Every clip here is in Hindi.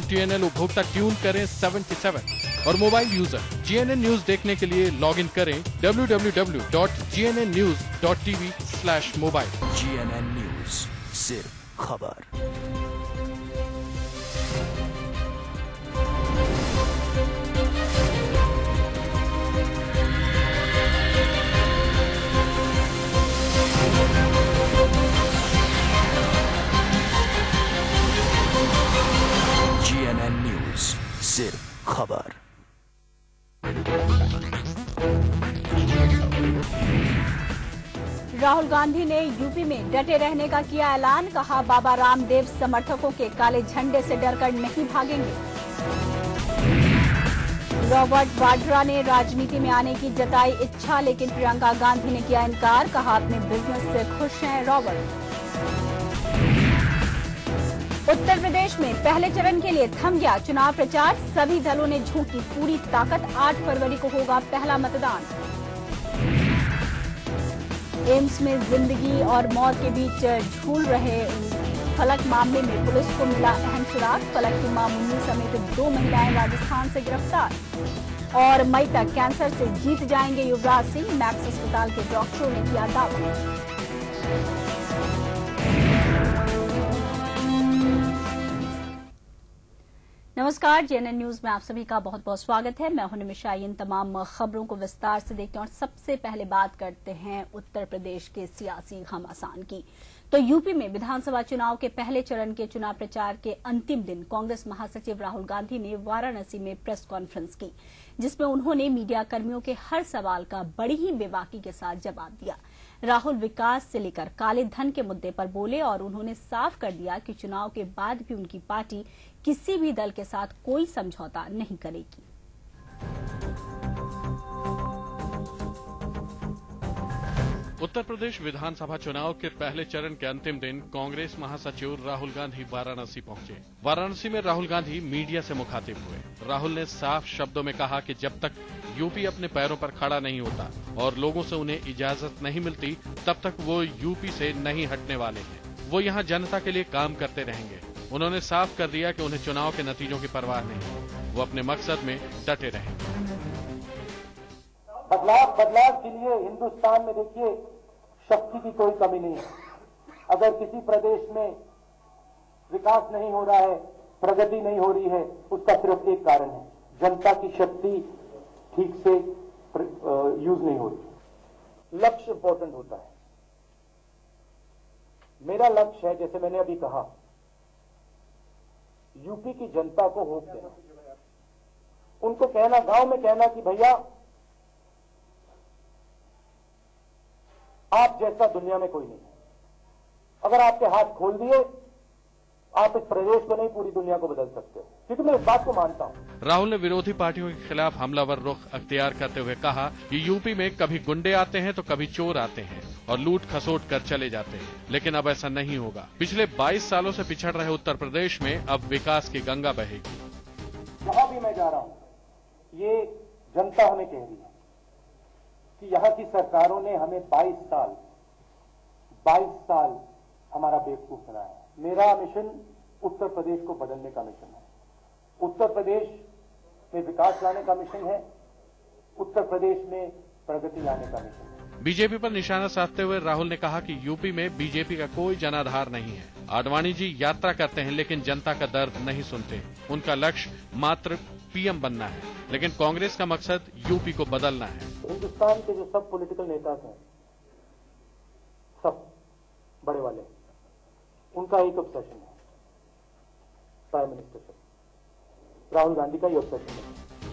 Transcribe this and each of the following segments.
GNL उपभोक्ता ट्यून करें 77 और मोबाइल यूजर GNN न्यूज देखने के लिए लॉग इन करें www.gnnnews.tv/mobile। GNN न्यूज, सिर्फ खबर। GNN न्यूज, सिर्फ खबर। राहुल गांधी ने यूपी में डटे रहने का किया ऐलान। कहा, बाबा रामदेव समर्थकों के काले झंडे से डरकर नहीं भागेंगे। रॉबर्ट वाड्रा ने राजनीति में आने की जताई इच्छा, लेकिन प्रियंका गांधी ने किया इनकार। कहा, अपने बिजनेस से खुश हैं रॉबर्ट। उत्तर प्रदेश में पहले चरण के लिए थम गया चुनाव प्रचार। सभी दलों ने झोंकी पूरी ताकत। 8 फरवरी को होगा पहला मतदान। एम्स में जिंदगी और मौत के बीच झूल रहे फलक मामले में पुलिस को मिला अहम सुराग। फलक की मां मुन्नी समेत 2 महिलाएं राजस्थान से गिरफ्तार। और मई तक कैंसर से जीत जाएंगे युवराज सिंह। मैक्स अस्पताल के डॉक्टरों ने किया दावा। नमस्कार, GNN न्यूज में आप सभी का बहुत बहुत स्वागत है। मैं हूं निमिषा। इन तमाम खबरों को विस्तार से देखते हैं और सबसे पहले बात करते हैं उत्तर प्रदेश के सियासी घमासान की। तो यूपी में विधानसभा चुनाव के पहले चरण के चुनाव प्रचार के अंतिम दिन कांग्रेस महासचिव राहुल गांधी ने वाराणसी में प्रेस कॉन्फ्रेंस की, जिसमें उन्होंने मीडिया कर्मियों के हर सवाल का बड़ी ही बेबाकी के साथ जवाब दिया। राहुल विकास से लेकर काले धन के मुद्दे पर बोले और उन्होंने साफ कर दिया कि चुनाव के बाद भी उनकी पार्टी किसी भी दल के साथ कोई समझौता नहीं करेगी। उत्तर प्रदेश विधानसभा चुनाव के पहले चरण के अंतिम दिन कांग्रेस महासचिव राहुल गांधी वाराणसी पहुंचे। वाराणसी में राहुल गांधी मीडिया से मुखातिब हुए। राहुल ने साफ शब्दों में कहा कि जब तक यूपी अपने पैरों पर खड़ा नहीं होता और लोगों से उन्हें इजाजत नहीं मिलती, तब तक वो यूपी से नहीं हटने वाले हैं। वो यहाँ जनता के लिए काम करते रहेंगे। उन्होंने साफ कर दिया कि उन्हें चुनाव के नतीजों की परवाह नहीं। वो अपने मकसद में डटे रहेंगे। बदलाव के लिए हिंदुस्तान में देखिए शक्ति की कोई कमी नहीं है। अगर किसी प्रदेश में विकास नहीं हो रहा है, प्रगति नहीं हो रही है, उसका सिर्फ एक कारण है, जनता की शक्ति ठीक से यूज नहीं हो रही। लक्ष्य इंपॉर्टेंट होता है। मेरा लक्ष्य है, जैसे मैंने अभी कहा, यूपी की जनता को होप देना, उनको कहना, गांव में कहना कि भैया आप जैसा दुनिया में कोई नहीं है। अगर आपके हाथ खोल दिए, आप इस प्रदेश को नहीं पूरी दुनिया को बदल सकते हो, क्योंकि मैं इस बात को मानता हूं। राहुल ने विरोधी पार्टियों के खिलाफ हमलावर रुख अख्तियार करते हुए कहा कि यूपी में कभी गुंडे आते हैं तो कभी चोर आते हैं और लूट खसोट कर चले जाते हैं, लेकिन अब ऐसा नहीं होगा। पिछले 22 सालों से पिछड़ रहे उत्तर प्रदेश में अब विकास की गंगा बहेगी। जहां भी मैं जा रहा हूं, ये जनता हमें कह रही है कि यहाँ की सरकारों ने हमें 22 साल हमारा बेवकूफ बनाया है। मेरा मिशन उत्तर प्रदेश को बदलने का मिशन है। उत्तर प्रदेश में विकास लाने का मिशन है। उत्तर प्रदेश में प्रगति लाने का मिशन है। बीजेपी पर निशाना साधते हुए राहुल ने कहा कि यूपी में बीजेपी का कोई जनाधार नहीं है। आडवाणी जी यात्रा करते हैं लेकिन जनता का दर्द नहीं सुनते। उनका लक्ष्य मात्र पीएम बनना है, लेकिन कांग्रेस का मकसद यूपी को बदलना है। हिंदुस्तान के जो सब पॉलिटिकल नेता हैं, सब बड़े वाले, उनका एक ऑब्सेशन है, प्राइम मिनिस्टरशिप। राहुल गांधी का ये ऑब्सेशन है।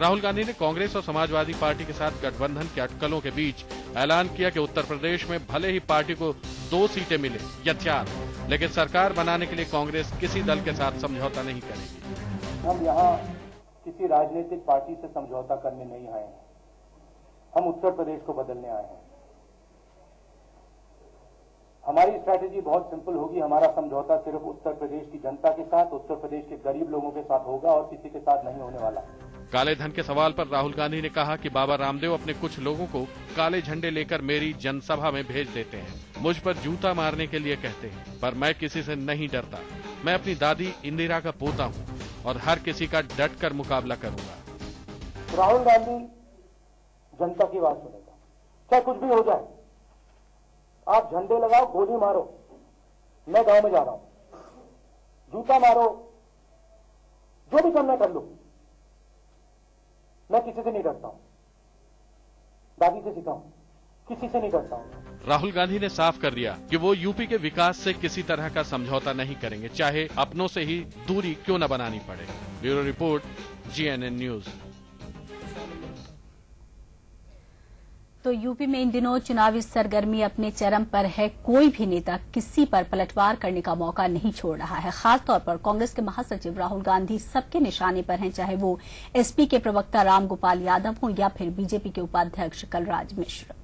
राहुल गांधी ने कांग्रेस और समाजवादी पार्टी के साथ गठबंधन की अटकलों के बीच ऐलान किया कि उत्तर प्रदेश में भले ही पार्टी को 2 सीटें मिले या 4, लेकिन सरकार बनाने के लिए कांग्रेस किसी दल के साथ समझौता नहीं करेगी। हम यहाँ किसी राजनीतिक पार्टी से समझौता करने नहीं आए हैं। हम उत्तर प्रदेश को बदलने आए हैं। हमारी स्ट्रैटेजी बहुत सिंपल होगी। हमारा समझौता सिर्फ उत्तर प्रदेश की जनता के साथ, उत्तर प्रदेश के गरीब लोगों के साथ होगा और किसी के साथ नहीं होने वाला। काले धन के सवाल पर राहुल गांधी ने कहा कि बाबा रामदेव अपने कुछ लोगों को काले झंडे लेकर मेरी जनसभा में भेज देते हैं, मुझ पर जूता मारने के लिए कहते हैं, पर मैं किसी से नहीं डरता। मैं अपनी दादी इंदिरा का पोता हूँ। और हर किसी का डट कर मुकाबला करूंगा। राहुल गांधी जनता की बात सुनेगा, चाहे कुछ भी हो जाए। आप झंडे लगाओ, गोली मारो, मैं गांव में जा रहा हूं, जूता मारो, जो भी करना कर लो, मैं किसी से नहीं डरता हूं। दादी से सीखा हूं, किसी से नहीं डरता हूं। राहुल गांधी ने साफ कर दिया कि वो यूपी के विकास से किसी तरह का समझौता नहीं करेंगे, चाहे अपनों से ही दूरी क्यों न बनानी पड़े। Bureau report, GNN news. तो यूपी में इन दिनों चुनावी सरगर्मी अपने चरम पर है। कोई भी नेता किसी पर पलटवार करने का मौका नहीं छोड़ रहा है। खासतौर पर कांग्रेस के महासचिव राहुल गांधी सबके निशाने पर हैं, चाहे वो एसपी के प्रवक्ता रामगोपाल यादव हों या फिर बीजेपी के उपाध्यक्ष कलराज मिश्र।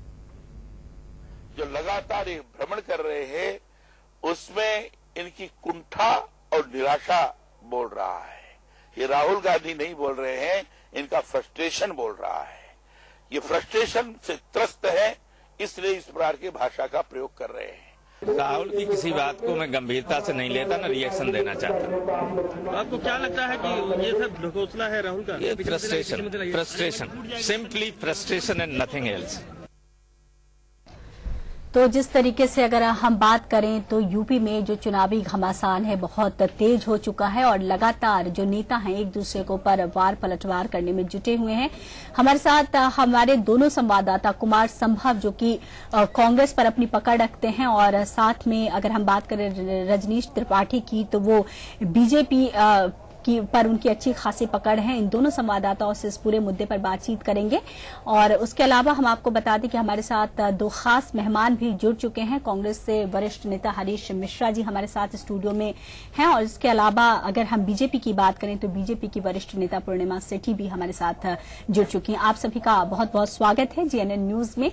जो लगातार ये भ्रमण कर रहे हैं, उसमें इनकी कुंठा और निराशा बोल रहा है। ये राहुल गांधी नहीं बोल रहे हैं, इनका फ्रस्ट्रेशन बोल रहा है। ये फ्रस्ट्रेशन से त्रस्त है, इसलिए इस प्रकार की भाषा का प्रयोग कर रहे हैं। राहुल की किसी बात को मैं गंभीरता से नहीं लेता, न रिएक्शन देना चाहता। आपको क्या लगता है कि ये सब ढकोसला है राहुल का? ये frustration, simply frustration and nothing else. तो जिस तरीके से अगर हम बात करें तो यूपी में जो चुनावी घमासान है बहुत तेज हो चुका है और लगातार जो नेता हैं एक दूसरे को पर वार पलटवार करने में जुटे हुए हैं। हमारे साथ हमारे दोनों संवाददाता कुमार संभव जो कि कांग्रेस पर अपनी पकड़ रखते हैं और साथ में अगर हम बात करें रजनीश त्रिपाठी की तो वो बीजेपी पर उनकी अच्छी खासी पकड़ है। इन दोनों संवाददाताओं से इस पूरे मुद्दे पर बातचीत करेंगे और उसके अलावा हम आपको बता दें कि हमारे साथ दो खास मेहमान भी जुड़ चुके हैं। कांग्रेस से वरिष्ठ नेता हरीश मिश्रा जी हमारे साथ स्टूडियो में हैं और इसके अलावा अगर हम बीजेपी की बात करें तो बीजेपी की वरिष्ठ नेता पूर्णिमा सेठी भी हमारे साथ जुड़ चुकी हैं। आप सभी का बहुत बहुत स्वागत है GNN न्यूज में।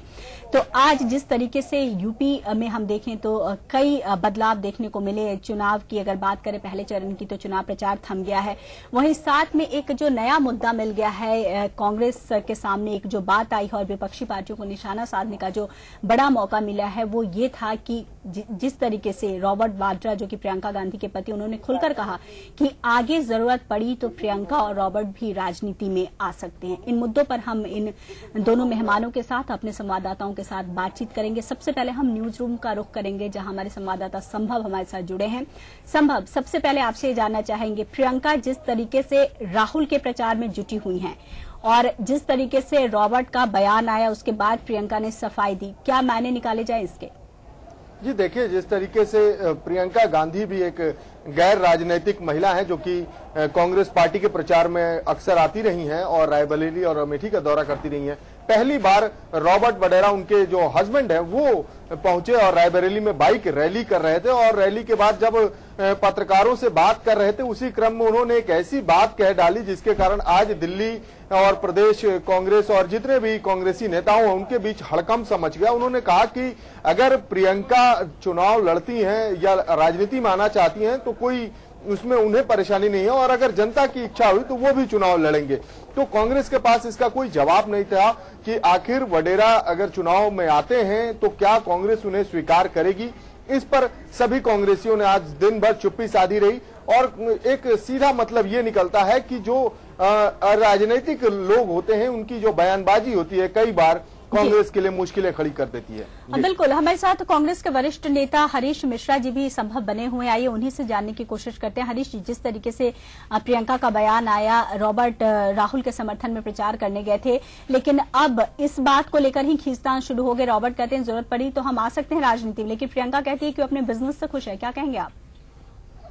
तो आज जिस तरीके से यूपी में हम देखें तो कई बदलाव देखने को मिले। चुनाव की अगर बात करें पहले चरण की तो चुनाव प्रचार थम गया है, वहीं साथ में एक जो नया मुद्दा मिल गया है कांग्रेस के सामने, एक जो बात आई है और विपक्षी पार्टियों को निशाना साधने का जो बड़ा मौका मिला है वो ये था कि जिस तरीके से रॉबर्ट वाड्रा जो कि प्रियंका गांधी के पति, उन्होंने खुलकर कहा कि आगे जरूरत पड़ी तो प्रियंका और रॉबर्ट भी राजनीति में आ सकते हैं। इन मुद्दों पर हम इन दोनों मेहमानों के साथ अपने संवाददाताओं के साथ बातचीत करेंगे। सबसे पहले हम न्यूज रूम का रुख करेंगे जहां हमारे संवाददाता संभव हमारे साथ जुड़े हैं। संभव, सबसे पहले आपसे जानना चाहेंगे, प्रियंका जिस तरीके से राहुल के प्रचार में जुटी हुई हैं और जिस तरीके से रॉबर्ट का बयान आया उसके बाद प्रियंका ने सफाई दी, क्या मायने निकाले जाए इसके? जी देखिए, जिस तरीके से प्रियंका गांधी भी एक गैर राजनीतिक महिला है जो कि कांग्रेस पार्टी के प्रचार में अक्सर आती रही हैं और रायबरेली और अमेठी का दौरा करती रही हैं। पहली बार रॉबर्ट वडेरा, उनके जो हस्बैंड है, वो पहुंचे और रायबरेली में बाइक रैली कर रहे थे और रैली के बाद जब पत्रकारों से बात कर रहे थे उसी क्रम में उन्होंने एक ऐसी बात कह डाली जिसके कारण आज दिल्ली और प्रदेश कांग्रेस और जितने भी कांग्रेसी नेता हैं उनके बीच हड़कंप सा मच गया। उन्होंने कहा कि अगर प्रियंका चुनाव लड़ती हैं या राजनीति में आना चाहती हैं तो कोई उसमें उन्हें परेशानी नहीं है और अगर जनता की इच्छा हुई तो वो भी चुनाव लड़ेंगे। तो कांग्रेस के पास इसका कोई जवाब नहीं था कि आखिर वडेरा अगर चुनाव में आते हैं तो क्या कांग्रेस उन्हें स्वीकार करेगी। इस पर सभी कांग्रेसियों ने आज दिन भर चुप्पी साधी रही और एक सीधा मतलब ये निकलता है कि जो राजनीतिक लोग होते हैं उनकी जो बयानबाजी होती है कई बार कांग्रेस के लिए मुश्किलें खड़ी कर देती है। बिल्कुल, हमारे साथ कांग्रेस के वरिष्ठ नेता हरीश मिश्रा जी भी संभव बने हुए, आइए उन्हीं से जानने की कोशिश करते हैं। हरीश जी, जिस तरीके से प्रियंका का बयान आया, रॉबर्ट राहुल के समर्थन में प्रचार करने गए थे, लेकिन अब इस बात को लेकर ही खींचतान शुरू हो गए। रॉबर्ट कहते हैं जरूरत पड़ी तो हम आ सकते हैं राजनीति में, लेकिन प्रियंका कहती है कि वो अपने बिजनेस से खुश है। क्या कहेंगे आप?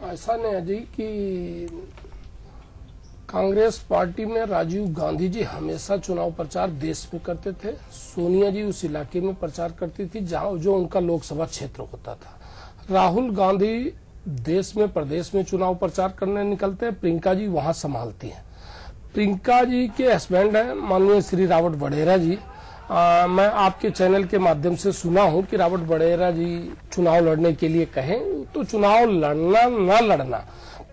ऐसा नहीं है जी कि कांग्रेस पार्टी में राजीव गांधी जी हमेशा चुनाव प्रचार देश में करते थे। सोनिया जी उस इलाके में प्रचार करती थी जहां जो उनका लोकसभा क्षेत्र होता था। राहुल गांधी देश में प्रदेश में चुनाव प्रचार करने निकलते हैं, प्रियंका जी वहां संभालती हैं। प्रियंका जी के हस्बैंड हैं माननीय श्री रॉबर्ट वडेरा जी। मैं आपके चैनल के माध्यम से सुना हूं कि रॉबर्ट वडेरा जी चुनाव लड़ने के लिए कहें तो चुनाव लड़ना न लड़ना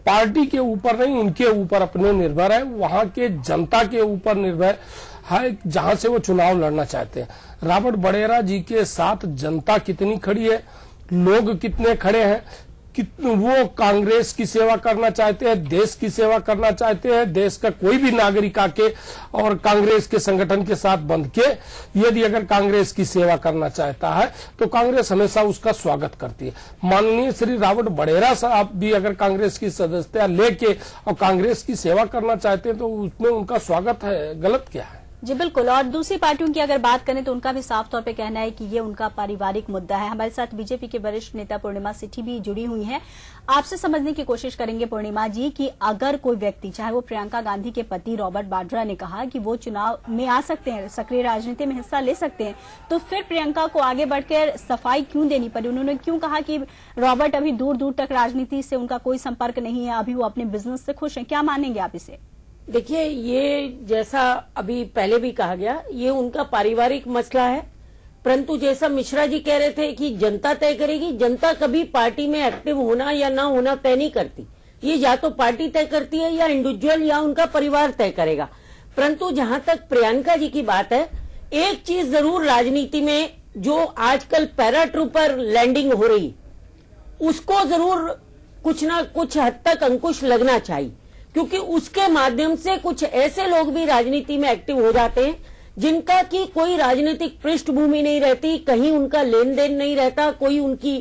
पार्टी के ऊपर नहीं, उनके ऊपर अपने निर्भर है, वहां के जनता के ऊपर निर्भर है जहां से वो चुनाव लड़ना चाहते हैं। रॉबर्ट वडेरा जी के साथ जनता कितनी खड़ी है, लोग कितने खड़े हैं, वो कांग्रेस की सेवा करना चाहते हैं, देश की सेवा करना चाहते हैं। देश का कोई भी नागरिक आके और कांग्रेस के संगठन के साथ बंध के यदि अगर कांग्रेस की सेवा करना चाहता है तो कांग्रेस हमेशा उसका स्वागत करती है। माननीय श्री रावत बडेरा साहब भी अगर कांग्रेस की सदस्यता लेके और कांग्रेस की सेवा करना चाहते हैं तो उसमें उनका स्वागत है, गलत क्या है? जी बिल्कुल। और दूसरी पार्टियों की अगर बात करें तो उनका भी साफ तौर पे कहना है कि ये उनका पारिवारिक मुद्दा है। हमारे साथ बीजेपी के वरिष्ठ नेता पूर्णिमा सिटी भी जुड़ी हुई हैं। आपसे समझने की कोशिश करेंगे पूर्णिमा जी कि अगर कोई व्यक्ति, चाहे वो प्रियंका गांधी के पति रॉबर्ट वाड्रा ने कहा कि वो चुनाव में आ सकते हैं, सक्रिय राजनीति में हिस्सा ले सकते हैं, तो फिर प्रियंका को आगे बढ़कर सफाई क्यों देनी पड़ी? उन्होंने क्यों कहा कि रॉबर्ट अभी दूर दूर तक राजनीति से उनका कोई संपर्क नहीं है, अभी वो अपने बिजनेस से खुश है? क्या मानेंगे आप इसे? देखिए, ये जैसा अभी पहले भी कहा गया, ये उनका पारिवारिक मसला है। परंतु जैसा मिश्रा जी कह रहे थे कि जनता तय करेगी, जनता कभी पार्टी में एक्टिव होना या ना होना तय नहीं करती। ये या तो पार्टी तय करती है या इंडिविजुअल या उनका परिवार तय करेगा। परंतु जहां तक प्रियंका जी की बात है, एक चीज जरूर राजनीति में जो आजकल पैरा ट्रूपर लैंडिंग हो रही, उसको जरूर कुछ ना कुछ हद तक अंकुश लगना चाहिए, क्योंकि उसके माध्यम से कुछ ऐसे लोग भी राजनीति में एक्टिव हो जाते हैं जिनका की कोई राजनीतिक पृष्ठभूमि नहीं रहती, कहीं उनका लेन देन नहीं रहता, कोई उनकी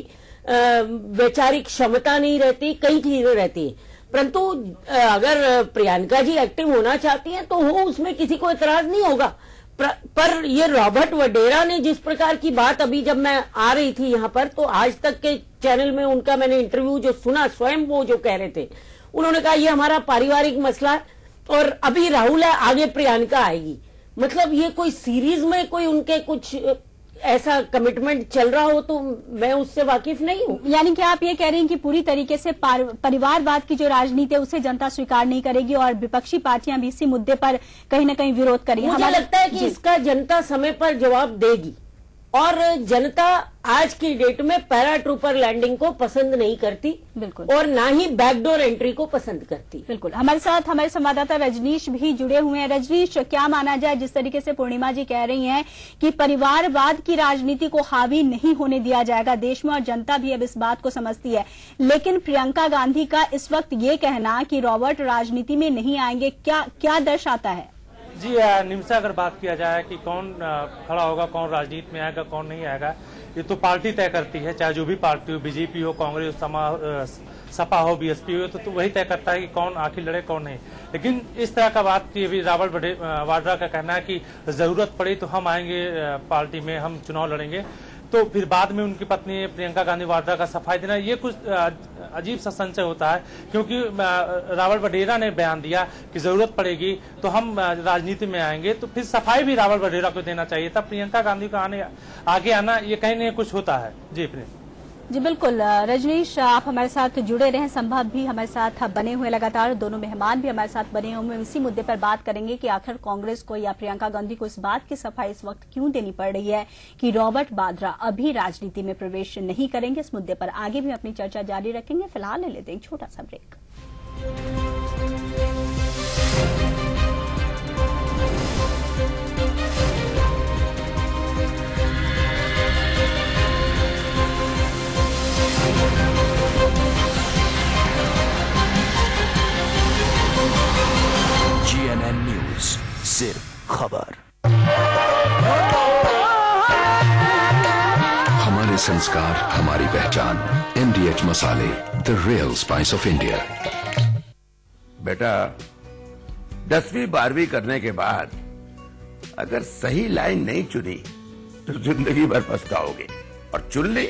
वैचारिक क्षमता नहीं रहती, कई चीजें रहती है। परंतु अगर प्रियंका जी एक्टिव होना चाहती हैं तो हो, उसमें किसी को एतराज नहीं होगा। पर ये रॉबर्ट वडेरा ने जिस प्रकार की बात, अभी जब मैं आ रही थी यहाँ पर तो आज तक के चैनल में उनका मैंने इंटरव्यू जो सुना, स्वयं वो जो कह रहे थे, उन्होंने कहा ये हमारा पारिवारिक मसला है और अभी राहुल है, आगे प्रियंका आएगी। मतलब ये कोई सीरीज में कोई उनके कुछ ऐसा कमिटमेंट चल रहा हो तो मैं उससे वाकिफ नहीं हूँ। यानी कि आप ये कह रहे हैं कि पूरी तरीके से परिवारवाद की जो राजनीति है उसे जनता स्वीकार नहीं करेगी और विपक्षी पार्टियां भी इसी मुद्दे पर कहीं न कहीं विरोध करेंगी। मुझे लगता है कि इसका जनता समय पर जवाब देगी और जनता आज की डेट में पैरा ट्रूपर लैंडिंग को पसंद नहीं करती, बिल्कुल, और ना ही बैकडोर एंट्री को पसंद करती। बिल्कुल। हमारे साथ हमारे संवाददाता रजनीश भी जुड़े हुए हैं। रजनीश, क्या माना जाए, जिस तरीके से पूर्णिमा जी कह रही हैं कि परिवारवाद की राजनीति को हावी नहीं होने दिया जाएगा देश में और जनता भी अब इस बात को समझती है, लेकिन प्रियंका गांधी का इस वक्त ये कहना कि रॉबर्ट राजनीति में नहीं आएंगे, क्या दर्शाता है? जी, निम्सा अगर बात किया जाए कि कौन खड़ा होगा, कौन राजनीति में आएगा, कौन नहीं आएगा, ये तो पार्टी तय करती है। चाहे जो भी पार्टी हो, बीजेपी हो, कांग्रेस, सपा हो, बीएसपी हो, तो वही तय करता है कि कौन आखिर लड़े, कौन नहीं। लेकिन इस तरह का बात की अभी रॉबर्ट वाड्रा का कहना है कि जरूरत पड़ी तो हम आएंगे पार्टी में, हम चुनाव लड़ेंगे, तो फिर बाद में उनकी पत्नी प्रियंका गांधी वाड्रा का सफाई देना, ये कुछ अजीब सा संशय होता है, क्योंकि रॉबर्ट वडेरा ने बयान दिया कि जरूरत पड़ेगी तो हम राजनीति में आएंगे, तो फिर सफाई भी रॉबर्ट वडेरा को देना चाहिए था। प्रियंका गांधी को आगे आना ये कहीं न कुछ होता है। जी प्रियंका जी बिल्कुल। रजनीश, आप हमारे साथ जुड़े रहें, संभव भी हमारे साथ बने हुए लगातार, दोनों मेहमान भी हमारे साथ बने हुए। इसी मुद्दे पर बात करेंगे कि आखिर कांग्रेस को या प्रियंका गांधी को इस बात की सफाई इस वक्त क्यों देनी पड़ रही है कि रॉबर्ट वाड्रा अभी राजनीति में प्रवेश नहीं करेंगे। इस मुद्दे पर आगे भी अपनी चर्चा जारी रखेंगे। फिलहाल ले लेते हैं एक छोटा सा ब्रेक। GNN न्यूज, सिर्फ खबर। हमारे संस्कार, हमारी पहचान। MDH मसाले, the real spice of India. बेटा, 10वीं 12वीं करने के बाद अगर सही लाइन नहीं चुनी तो जिंदगी भर पछताओगे, और चुन ली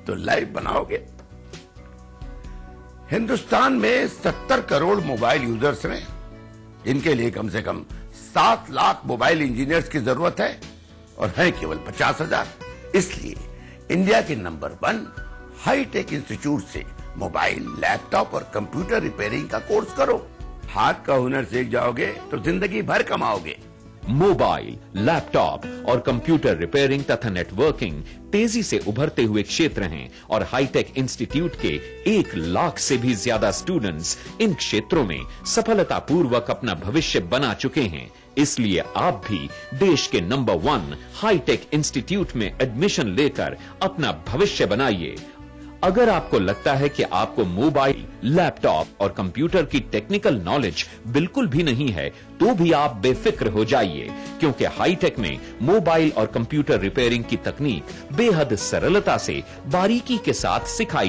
तो लाइफ बनाओगे। हिंदुस्तान में 70 करोड़ मोबाइल यूजर्स हैं, इनके लिए कम से कम 7 लाख मोबाइल इंजीनियर्स की जरूरत है और हैं केवल 50,000। इसलिए इंडिया के नंबर 1 हाईटेक इंस्टीट्यूट से मोबाइल, लैपटॉप और कंप्यूटर रिपेयरिंग का कोर्स करो। हाथ का हुनर सीख जाओगे तो जिंदगी भर कमाओगे। मोबाइल, लैपटॉप और कंप्यूटर रिपेयरिंग तथा नेटवर्किंग तेजी से उभरते हुए क्षेत्र हैं और हाईटेक इंस्टीट्यूट के 1 लाख से भी ज्यादा स्टूडेंट्स इन क्षेत्रों में सफलतापूर्वक अपना भविष्य बना चुके हैं। इसलिए आप भी देश के नंबर 1 हाईटेक इंस्टीट्यूट में एडमिशन लेकर अपना भविष्य बनाइए। अगर आपको लगता है कि आपको मोबाइल, लैपटॉप और कंप्यूटर की टेक्निकल नॉलेज बिल्कुल भी नहीं है, तो भी आप बेफिक्र हो जाइए, क्योंकि हाईटेक में मोबाइल और कंप्यूटर रिपेयरिंग की तकनीक बेहद सरलता से बारीकी के साथ सिखाई